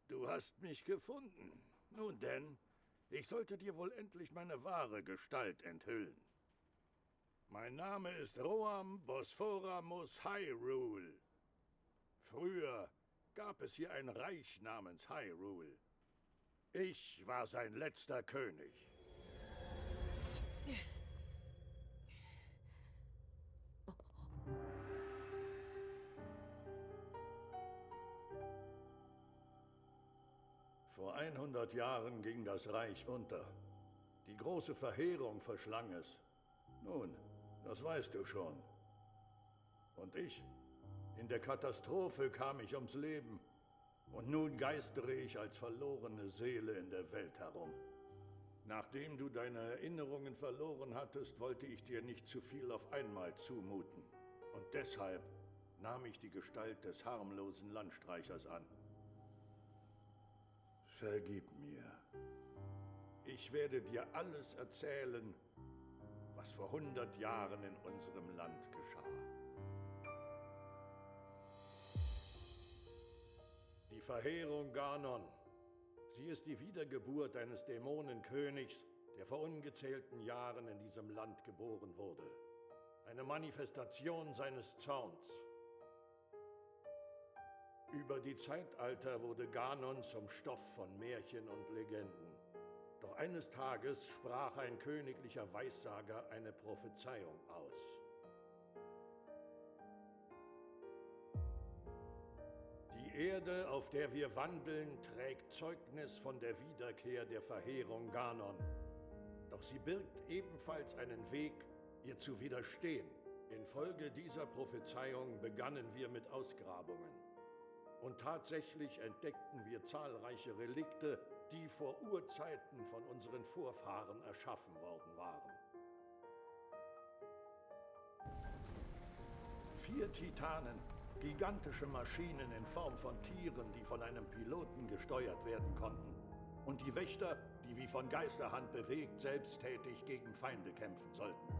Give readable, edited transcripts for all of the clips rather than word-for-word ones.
Du hast mich gefunden. Nun denn, ich sollte dir wohl endlich meine wahre Gestalt enthüllen. Mein Name ist Roam Bosphoramus Hyrule. Früher gab es hier ein Reich namens Hyrule. Ich war sein letzter König. Vor 100 Jahren ging das Reich unter. Die große Verheerung verschlang es. Nun, das weißt du schon. Und ich? In der Katastrophe kam ich ums Leben. Und nun geistere ich als verlorene Seele in der Welt herum. Nachdem du deine Erinnerungen verloren hattest, wollte ich dir nicht zu viel auf einmal zumuten. Und deshalb nahm ich die Gestalt des harmlosen Landstreichers an. Vergib mir. Ich werde dir alles erzählen, was vor 100 Jahren in unserem Land geschah. Die Verheerung Ganon. Sie ist die Wiedergeburt eines Dämonenkönigs, der vor ungezählten Jahren in diesem Land geboren wurde. Eine Manifestation seines Zorns. Über die Zeitalter wurde Ganon zum Stoff von Märchen und Legenden. Doch eines Tages sprach ein königlicher Weissager eine Prophezeiung aus. Die Erde, auf der wir wandeln, trägt Zeugnis von der Wiederkehr der Verheerung Ganon. Doch sie birgt ebenfalls einen Weg, ihr zu widerstehen. Infolge dieser Prophezeiung begannen wir mit Ausgrabungen. Und tatsächlich entdeckten wir zahlreiche Relikte, die vor Urzeiten von unseren Vorfahren erschaffen worden waren. 4 Titanen, gigantische Maschinen in Form von Tieren, die von einem Piloten gesteuert werden konnten. Und die Wächter, die wie von Geisterhand bewegt, selbsttätig gegen Feinde kämpfen sollten.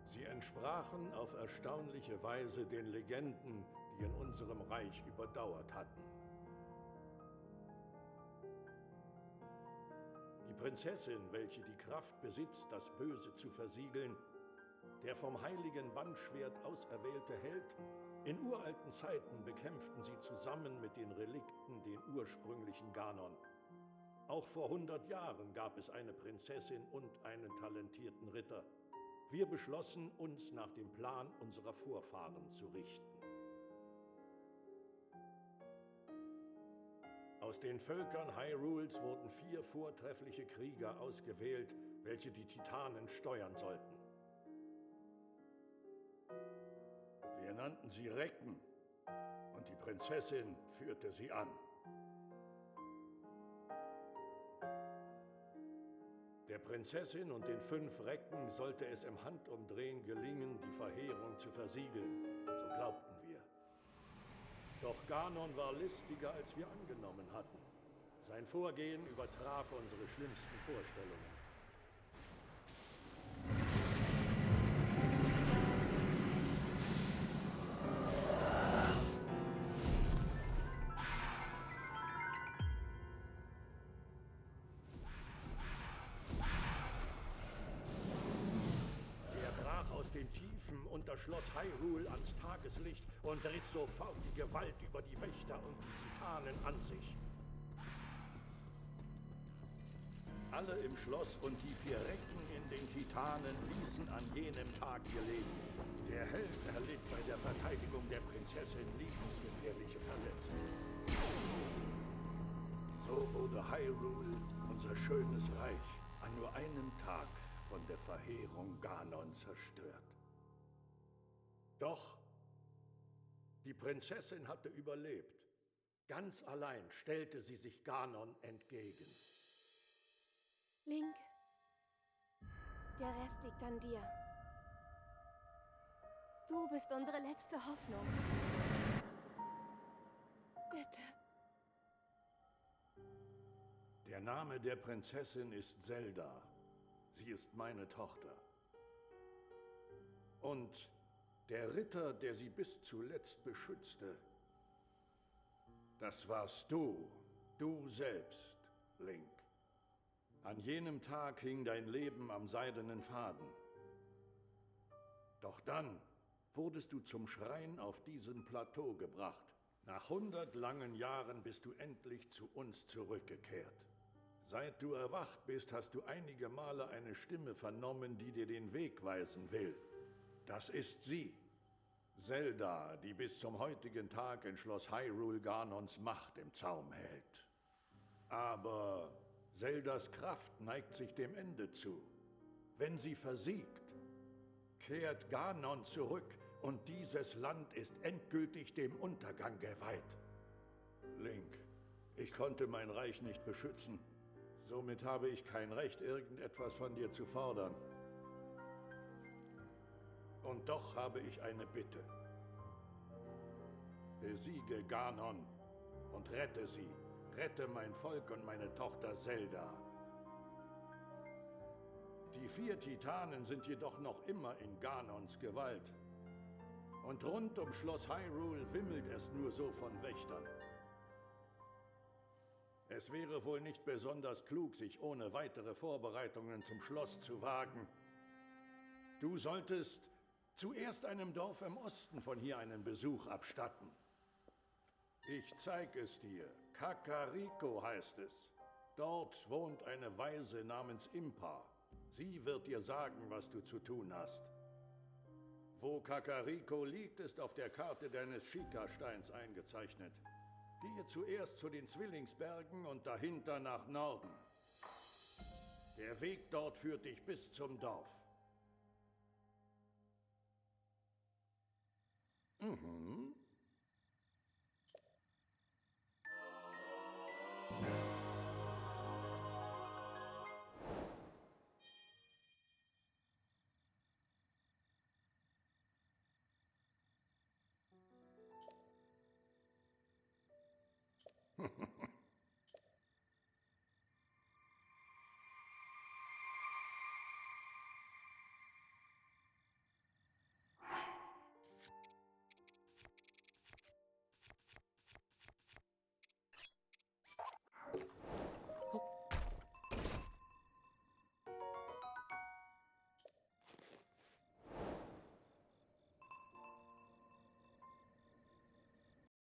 Sie entsprachen auf erstaunliche Weise den Legenden, die in unserem Reich überdauert hatten. Die Prinzessin, welche die Kraft besitzt, das Böse zu versiegeln, der vom heiligen Bandschwert auserwählte Held, in uralten Zeiten bekämpften sie zusammen mit den Relikten den ursprünglichen Ganon. Auch vor 100 Jahren gab es eine Prinzessin und einen talentierten Ritter. Wir beschlossen, uns nach dem Plan unserer Vorfahren zu richten. Aus den Völkern Hyrules wurden 4 vortreffliche Krieger ausgewählt, welche die Titanen steuern sollten. Wir nannten sie Recken, und die Prinzessin führte sie an. Der Prinzessin und den 5 Recken sollte es im Handumdrehen gelingen, die Verheerung zu versiegeln, so glaubten wir. Doch Ganon war listiger, als wir angenommen hatten. Sein Vorgehen übertraf unsere schlimmsten Vorstellungen. Aus den Tiefen und das Schloss Hyrule ans Tageslicht und riss sofort die Gewalt über die Wächter und die Titanen an sich. Alle im Schloss und die 4 Recken in den Titanen ließen an jenem Tag ihr Leben. Der Held erlitt bei der Verteidigung der Prinzessin lebensgefährliche Verletzungen. So wurde Hyrule, unser schönes Reich, an nur einem Tag von der Verheerung Ganon zerstört. Doch die Prinzessin hatte überlebt. Ganz allein stellte sie sich Ganon entgegen. Link, der Rest liegt an dir. Du bist unsere letzte Hoffnung. Bitte. Der Name der Prinzessin ist Zelda. Sie ist meine Tochter. Und Der Ritter, der sie bis zuletzt beschützte, das warst du, du selbst, Link. An jenem Tag hing dein Leben am seidenen Faden. Doch dann wurdest du zum Schrein auf diesem Plateau gebracht. Nach 100 langen Jahren bist du endlich zu uns zurückgekehrt. Seit du erwacht bist, hast du einige Male eine Stimme vernommen, die dir den Weg weisen will. Das ist sie, Zelda, die bis zum heutigen Tag in Schloss Hyrule Ganons Macht im Zaum hält. Aber Zeldas Kraft neigt sich dem Ende zu. Wenn sie versiegt, kehrt Ganon zurück und dieses Land ist endgültig dem Untergang geweiht. Link, ich konnte mein Reich nicht beschützen. Somit habe ich kein Recht, irgendetwas von dir zu fordern. Und doch habe ich eine Bitte. Besiege Ganon und rette sie. Rette mein Volk und meine Tochter Zelda. Die 4 Titanen sind jedoch noch immer in Ganons Gewalt. Und rund um Schloss Hyrule wimmelt es nur so von Wächtern. Es wäre wohl nicht besonders klug, sich ohne weitere Vorbereitungen zum Schloss zu wagen. Du solltest zuerst einem Dorf im Osten von hier einen Besuch abstatten. Ich zeige es dir. Kakariko heißt es. Dort wohnt eine Waise namens Impa. Sie wird dir sagen, was du zu tun hast. Wo Kakariko liegt, ist auf der Karte deines Shika-Steins eingezeichnet. Gehe zuerst zu den Zwillingsbergen und dahinter nach Norden. Der Weg dort führt dich bis zum Dorf. Mhm.